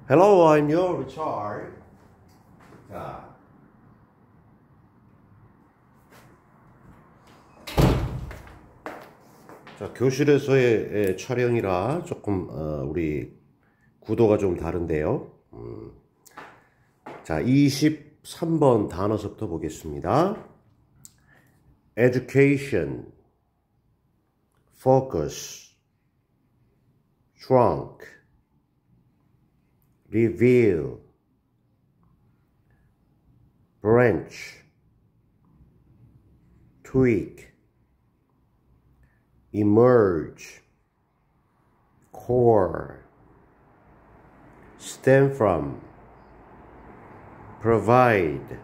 Hello, I'm your Richard. 자, 교실에서의 촬영이라 조금 우리 구도가 좀 다른데요. 자, 23번 단어서부터 보겠습니다. Education, focus, trunk, reveal, branch, tweak, emerge, core, stem from, provide,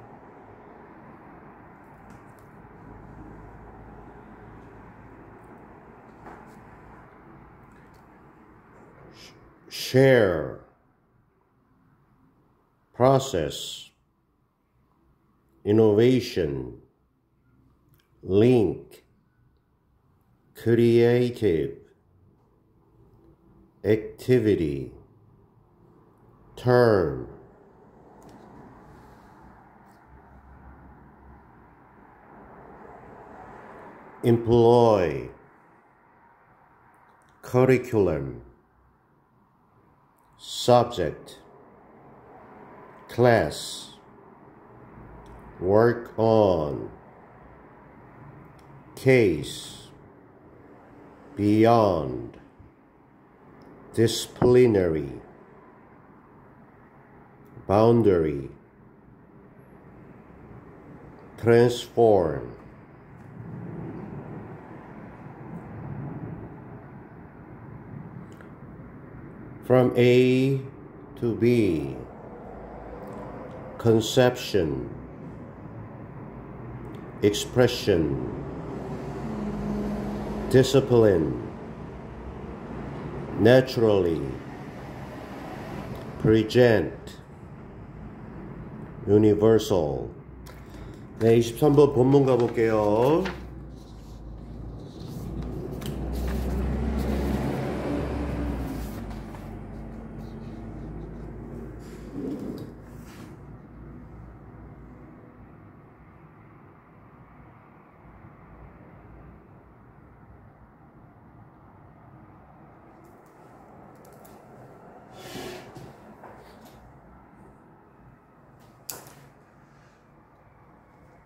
share, process, innovation, link, creative, activity, term, employ, curriculum, subject, class, work on, case, beyond, disciplinary, boundary, transform, from A to B, conception, expression, discipline, naturally, present, universal. 네, 23번 본문 가볼게요.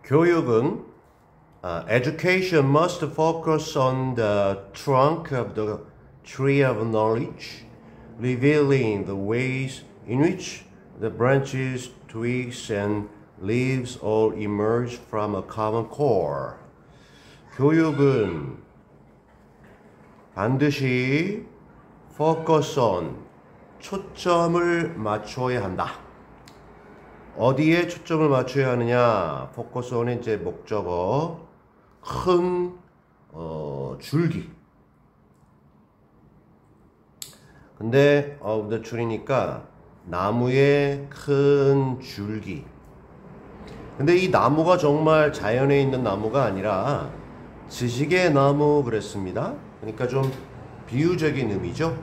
교육은 education must focus on the trunk of the tree of knowledge, revealing the ways in which the branches, twigs, and leaves all emerge from a common core. 교육은 반드시 focus on, 초점을 맞춰야 한다. 어디에 초점을 맞춰야 하느냐? 포커스 온의 이제 목적어, 큰 줄기. 근데 the tree니까 나무의 큰 줄기. 근데 이 나무가 정말 자연에 있는 나무가 아니라 지식의 나무 그랬습니다. 그러니까 좀 비유적인 의미죠.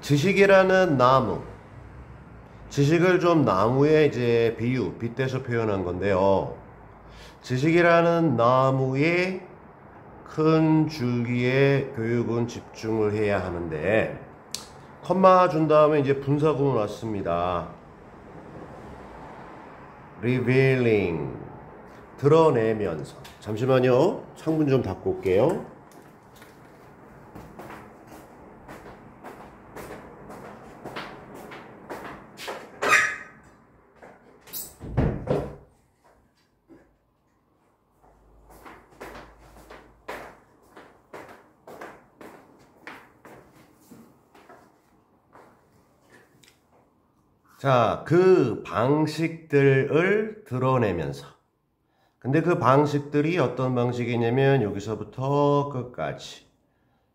지식이라는 나무. 지식을 좀 나무의 이제 비유, 빗대서 표현한 건데요. 지식이라는 나무의 큰 줄기에 교육은 집중을 해야 하는데, 컴마 준 다음에 이제 분사구문 왔습니다. revealing, 드러내면서. 잠시만요. 창문 좀 닫고 올게요. 자, 그 방식들을 드러내면서. 근데 그 방식들이 어떤 방식이냐면 여기서부터 끝까지.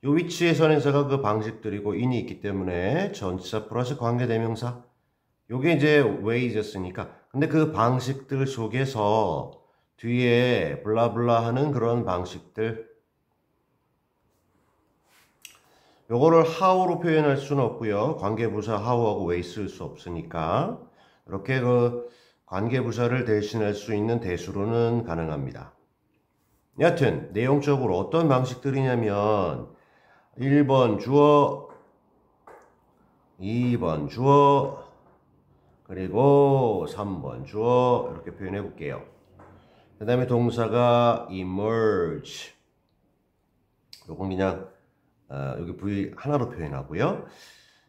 요 위치의 선행사가 그 방식들이고 인이 있기 때문에 전치사 플러스 관계대명사. 요게 이제 ways였으니까. 근데 그 방식들 속에서 뒤에 블라블라 하는 그런 방식들. 요거를 how로 표현할 수는 없고요. 관계부사 how하고 왜 쓸 수 없으니까 이렇게 그 관계부사를 대신할 수 있는 대수로는 가능합니다. 여튼 내용적으로 어떤 방식들이냐면 1번 주어, 2번 주어, 그리고 3번 주어 이렇게 표현해 볼게요. 그 다음에 동사가 emerge. 요건 그냥 여기 V 하나로 표현하고요.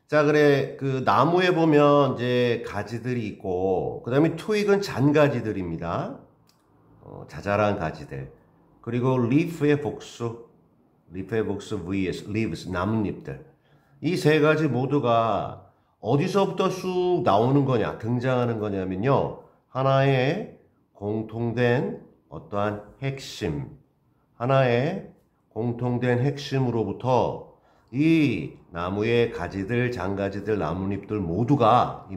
자, 그래 그 나무에 보면 이제 가지들이 있고, 그 다음에 트윅은 잔가지들입니다. 자잘한 가지들. 그리고 leaf의 복수, vs leaves, 나뭇잎들. 이 세 가지 모두가 어디서부터 쑥 나오는 거냐, 등장하는 거냐면요. 하나의 공통된 어떠한 핵심, 하나의 공통된 핵심으로부터 이 나무의 가지들, 장가지들, 나뭇잎들 모두가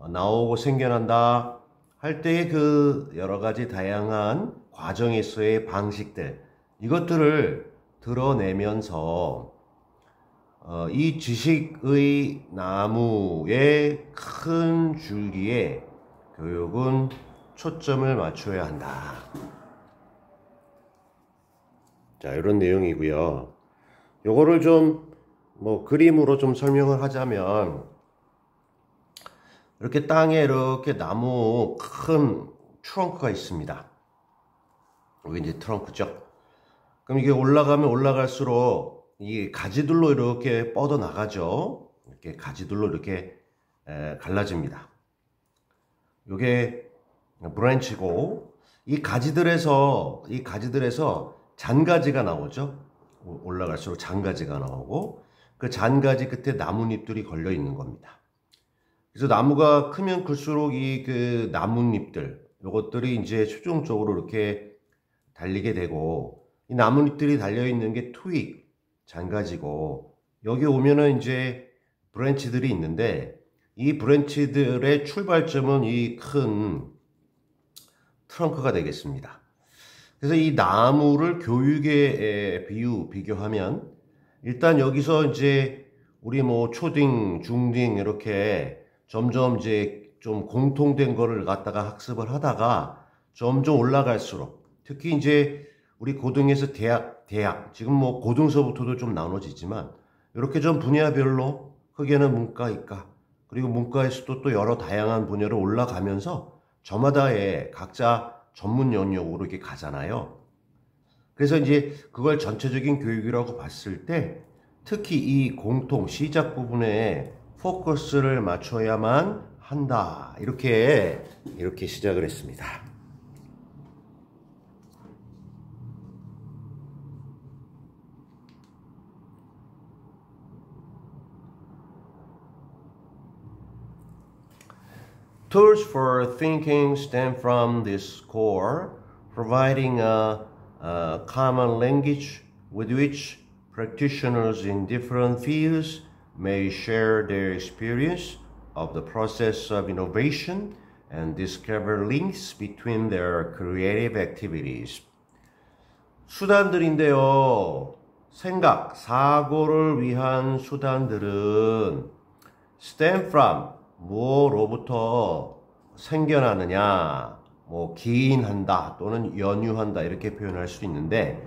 나오고 생겨난다 할 때의 그 여러 가지 다양한 과정에서의 방식들, 이것들을 드러내면서 이 지식의 나무의 큰 줄기에 교육은 초점을 맞춰야 한다. 자, 이런 내용이고요. 요거를 좀 그림으로 좀 설명을 하자면, 이렇게 땅에 이렇게 나무 큰 트렁크가 있습니다. 여기 이제 트렁크죠. 그럼 이게 올라가면 올라갈수록 이 가지들로 이렇게 뻗어 나가죠. 이렇게 가지들로 이렇게 갈라집니다. 요게 브랜치고, 이 가지들에서 잔가지가 나오죠. 올라갈수록 잔가지가 나오고, 그 잔가지 끝에 나뭇잎들이 걸려 있는 겁니다. 그래서 나무가 크면 클수록 이 그 나뭇잎들, 요것들이 이제 최종적으로 이렇게 달리게 되고, 이 나뭇잎들이 달려 있는 게 트윅, 잔가지고, 여기 오면은 이제 브랜치들이 있는데, 이 브랜치들의 출발점은 이 큰 트렁크가 되겠습니다. 그래서 이 나무를 교육에 비교하면, 일단 여기서 이제 우리 초딩, 중딩 이렇게 점점 이제 좀 공통된 거를 갖다가 학습을 하다가 점점 올라갈수록, 특히 이제 우리 고등에서 대학, 지금 고등서부터도 좀 나눠지지만, 이렇게 좀 분야별로 크게는 문과, 이과, 그리고 문과에서도 또 여러 다양한 분야로 올라가면서 저마다의 각자 전문 영역으로 이렇게 가잖아요. 그래서 이제 그걸 전체적인 교육이라고 봤을 때 특히 이 공통 시작 부분에 포커스를 맞춰야만 한다. 이렇게 시작을 했습니다. Tools for thinking stem from this core, providing a common language with which practitioners in different fields may share their experience of the process of innovation and discover links between their creative activities. 수단들인데요. 생각, 사고를 위한 수단들은 stem from, 무엇로부터 생겨나느냐, 기인한다 또는 연유한다 이렇게 표현할 수 있는데,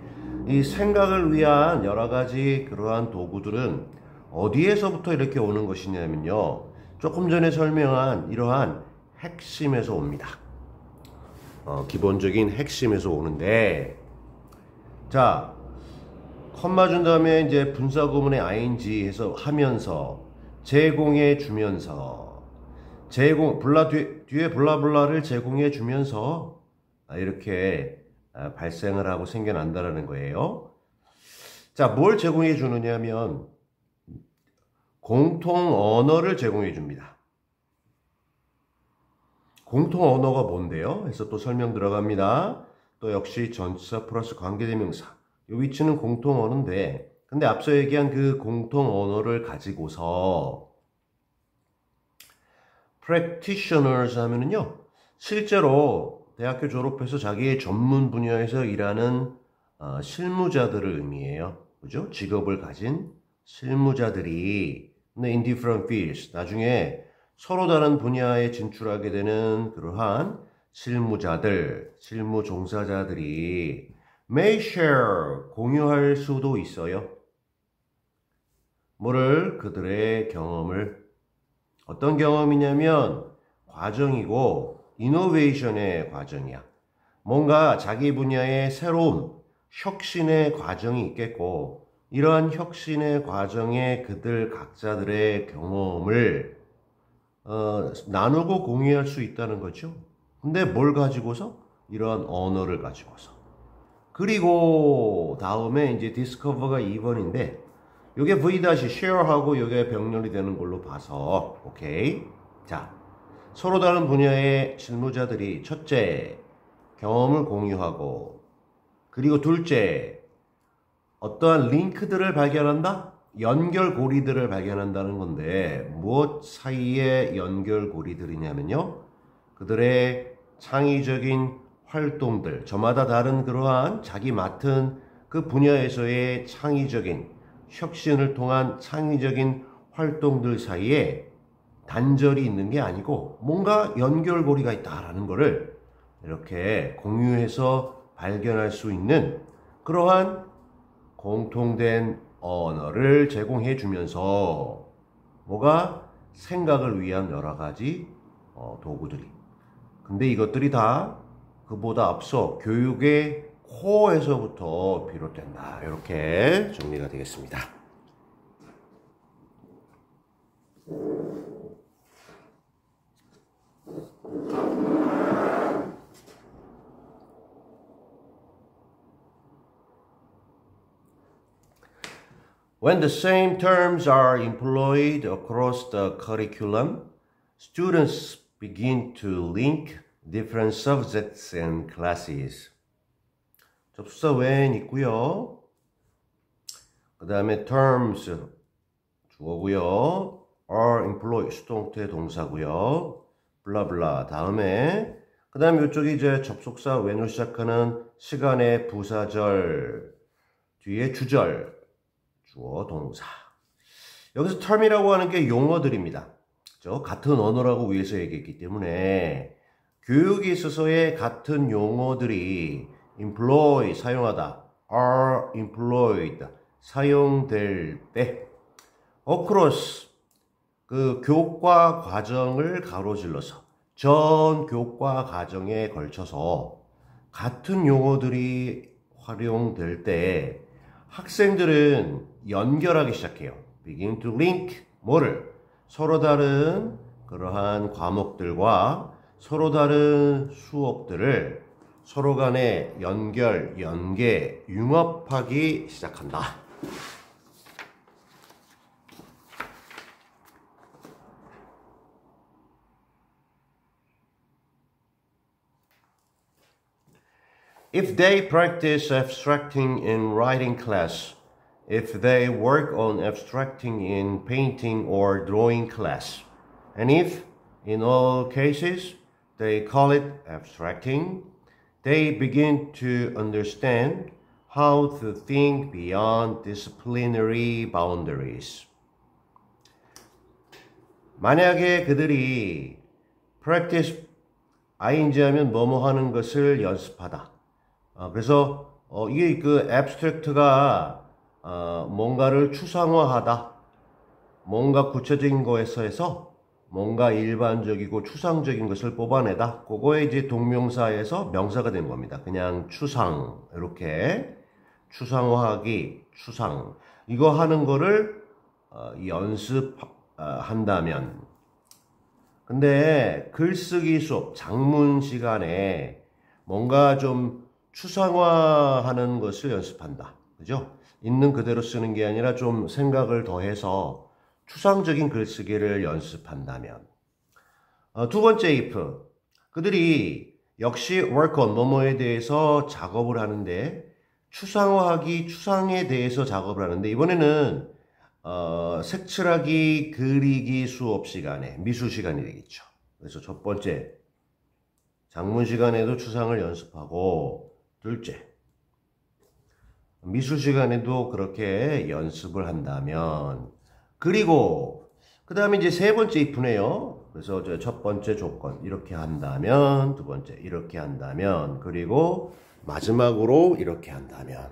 이 생각을 위한 여러 가지 그러한 도구들은 어디에서부터 이렇게 오는 것이냐면요, 조금 전에 설명한 이러한 핵심에서 옵니다. 기본적인 핵심에서 오는데, 자, 컴마 준 다음에 이제 분사구문의 ing 해서 하면서 제공해 주면서, 뒤에 블라블라를 제공해 주면서 이렇게 발생을 하고 생겨난다라는 거예요. 자, 뭘 제공해 주느냐면 공통 언어를 제공해 줍니다. 공통 언어가 뭔데요? 해서 또 설명 들어갑니다. 또 역시 전치사 플러스 관계대명사. 이 위치는 공통 언어인데, 근데 앞서 얘기한 그 공통 언어를 가지고서 practitioners 하면은요, 실제로 대학교 졸업해서 자기의 전문 분야에서 일하는 실무자들을 의미해요. 그죠? 직업을 가진 실무자들이 in different fields 나중에 서로 다른 분야에 진출하게 되는 그러한 실무자들, 실무 종사자들이 may share 공유할 수도 있어요. 뭐를? 그들의 경험을. 어떤 경험이냐면 과정이고 이노베이션의 과정이야. 뭔가 자기 분야의 새로운 혁신의 과정이 있겠고 이러한 혁신의 과정에 그들 각자들의 경험을 나누고 공유할 수 있다는 거죠. 근데 뭘 가지고서? 이러한 언어를 가지고서. 그리고 다음에 이제 discover가 2번인데 요게 V-share하고 요게 병렬이 되는 걸로 봐서 오케이. 자, 서로 다른 분야의 실무자들이 첫째, 경험을 공유하고 그리고 둘째, 어떠한 링크들을 발견한다? 연결고리들을 발견한다는 건데 무엇 사이의 연결고리들이냐면요. 그들의 창의적인 활동들, 저마다 다른 그러한 자기 맡은 그 분야에서의 창의적인 혁신을 통한 창의적인 활동들 사이에 단절이 있는 게 아니고 뭔가 연결고리가 있다라는 것을 이렇게 공유해서 발견할 수 있는 그러한 공통된 언어를 제공해 주면서 뭐가? 생각을 위한 여러 가지 도구들이. 근데 이것들이 다 그보다 앞서 교육의 코어에서부터 비롯된다. 이렇게 정리가 되겠습니다. When the same terms are employed across the curriculum, students begin to link different subjects and classes. 접수사 when 있고요. 그 다음에 terms 주어고요. are employed 수동태 동사고요. 블라블라 다음에 그 다음에 이쪽이 이제 접속사 when으로 시작하는 시간의 부사절 뒤에 주절 주어 동사. 여기서 term이라고 하는 게 용어들입니다. 그렇죠? 같은 언어라고 위해서 얘기했기 때문에 교육에 있어서의 같은 용어들이 employ 사용하다, are employed 사용될 때 across 그 교과 과정을 가로질러서 전 교과 과정에 걸쳐서 같은 용어들이 활용될 때 학생들은 연결하기 시작해요. begin to link 뭐를? 서로 다른 그러한 과목들과 서로 다른 수업들을 서로 간에 연결, 연계, 융합하기 시작한다. If they practice abstracting in writing class, if they work on abstracting in painting or drawing class, and if, in all cases, they call it abstracting, they begin to understand how to think beyond disciplinary boundaries. 만약에 그들이 practice, ing 하면 뭐뭐 하는 것을 연습하다. 그래서 이게 그 abstract가 뭔가를 추상화하다. 뭔가 구체적인 거에서 해서 뭔가 일반적이고 추상적인 것을 뽑아내다. 그거에 이제 동명사에서 명사가 된 겁니다. 그냥 추상 이렇게 추상화하기, 추상 이거 하는 거를 연습한다면. 근데 글쓰기 수업, 작문 시간에 뭔가 좀 추상화하는 것을 연습한다. 그죠? 있는 그대로 쓰는 게 아니라 좀 생각을 더해서 추상적인 글쓰기를 연습한다면. 두 번째 if. 그들이 역시 work on 뭐뭐에 대해서 작업을 하는데 추상화하기, 추상에 대해서 작업을 하는데 이번에는 색칠하기, 그리기 수업 시간에 미술 시간이 되겠죠. 그래서 첫 번째 작문 시간에도 추상을 연습하고 둘째 미술 시간에도 그렇게 연습을 한다면, 그리고 그 다음에 이제 세 번째 if네요. 그래서 첫 번째 조건 이렇게 한다면, 두 번째 이렇게 한다면, 그리고 마지막으로 이렇게 한다면.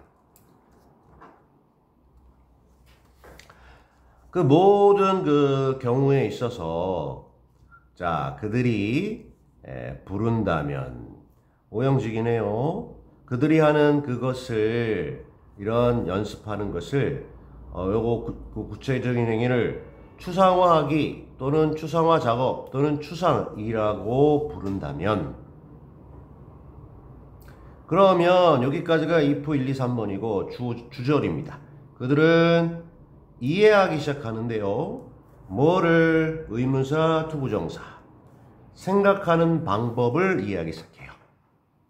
그 모든 그 경우에 있어서 자, 그들이 부른다면 오형식이네요. 그들이 하는 그것을 이런 연습하는 것을 요거 구체적인 행위를 추상화하기 또는 추상화 작업 또는 추상이라고 부른다면 그러면 여기까지가 if 1, 2, 3번이고 주절입니다. 그들은 이해하기 시작하는데요. 뭐를? 의문사, 투부정사. 생각하는 방법을 이해하기 시작해요.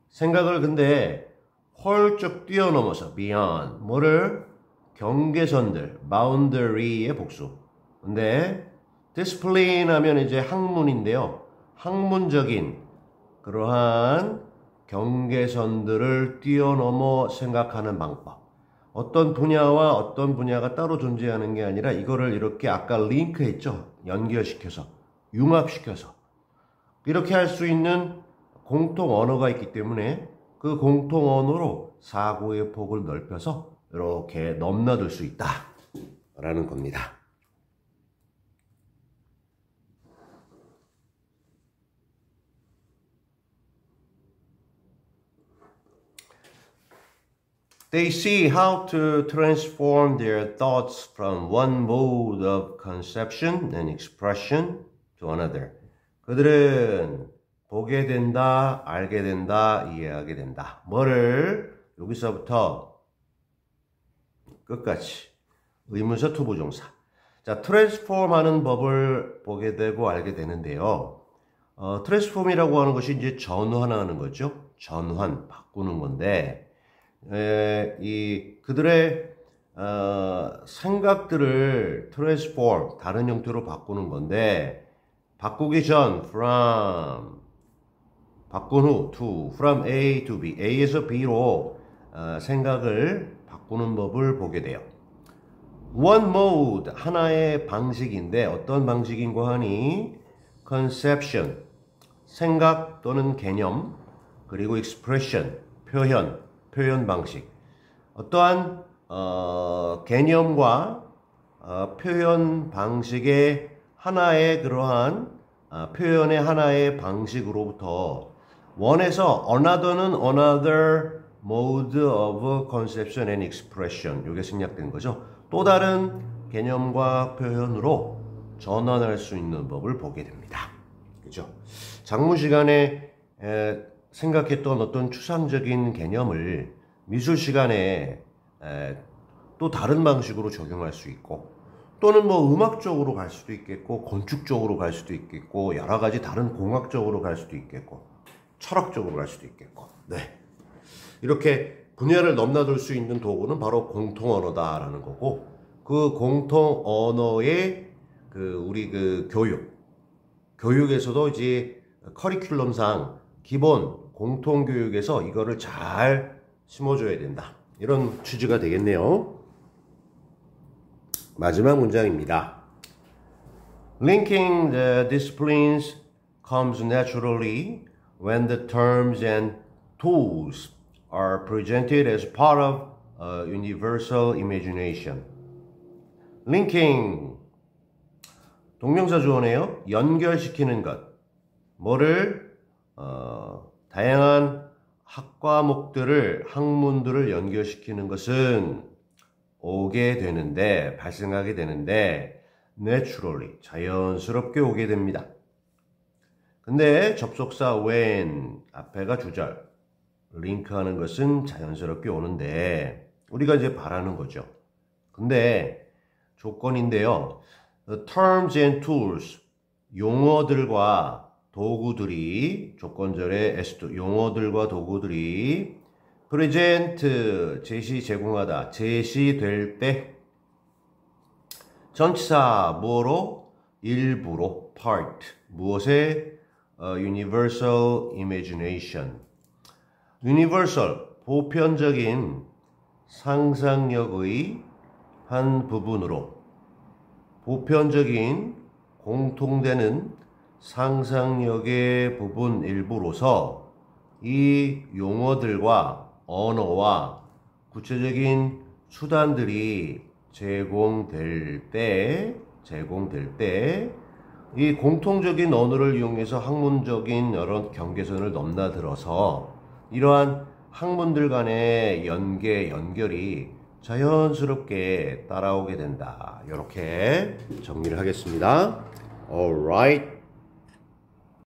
생각을 근데 헐쩍 뛰어넘어서 beyond 뭐를? 경계선들, boundary의 복수. 근데 discipline 하면 이제 학문인데요. 학문적인 그러한 경계선들을 뛰어넘어 생각하는 방법. 어떤 분야와 어떤 분야가 따로 존재하는 게 아니라 이거를 이렇게 아까 링크했죠. 연결시켜서, 융합시켜서 이렇게 할 수 있는 공통 언어가 있기 때문에 그 공통 언어로 사고의 폭을 넓혀서 이렇게 넘나들 수 있다 라는 겁니다. They see how to transform their thoughts from one mode of conception and expression to another. 그들은 보게 된다, 알게 된다, 이해하게 된다. 뭐를? 여기서부터 끝까지. 의문사 투부정사. 자, transform 하는 법을 보게 되고 알게 되는데요. transform이라고 하는 것이 이제 전환하는 거죠. 전환, 바꾸는 건데, 그들의 생각들을 transform, 다른 형태로 바꾸는 건데 바꾸기 전 from, 바꾼 후 to, from A to B, A에서 B로 생각을 바꾸는 법을 보게 돼요. one mode, 하나의 방식인데 어떤 방식인고 하니 conception, 생각 또는 개념, 그리고 expression, 표현 방식. 어떠한 개념과 표현 방식의 하나의 그러한 표현의 하나의 방식으로부터 원에서 another는 another mode of conception and expression. 이게 생략된 거죠. 또 다른 개념과 표현으로 전환할 수 있는 법을 보게 됩니다. 그죠? 작문 시간에 생각했던 어떤 추상적인 개념을 미술 시간에 또 다른 방식으로 적용할 수 있고 또는 뭐 음악적으로 갈 수도 있겠고 건축적으로 갈 수도 있겠고 여러 가지 다른 공학적으로 갈 수도 있겠고 철학적으로 갈 수도 있겠고 네. 이렇게 분야를 넘나들 수 있는 도구는 바로 공통 언어다라는 거고 그 공통 언어의 우리 교육에서도 이제 커리큘럼상 기본 공통교육에서 이거를 잘 심어줘야 된다. 이런 취지가 되겠네요. 마지막 문장입니다. Linking the disciplines comes naturally when the terms and tools are presented as part of a universal imagination. Linking, 동명사 주어네요. 연결시키는 것. 뭐를? 다양한 학문들을 연결시키는 것은 오게 되는데, 발생하게 되는데, naturally, 자연스럽게 오게 됩니다. 근데 접속사 when, 앞에가 주절, 링크하는 것은 자연스럽게 오는데, 우리가 이제 바라는 거죠. 근데 조건인데요. The terms and tools, 용어들과 도구들이 조건절의 S2 용어들과 도구들이 present 제공하다 제시될 때 전치사 뭐로 일부로 part 무엇의 universal imagination universal 보편적인 상상력의 한 부분으로 보편적인 공통되는 상상력의 부분 일부로서 이 용어들과 언어와 구체적인 수단들이 제공될 때 이 공통적인 언어를 이용해서 학문적인 여러 경계선을 넘나들어서 이러한 학문들 간의 연결이 자연스럽게 따라오게 된다. 이렇게 정리를 하겠습니다. Alright.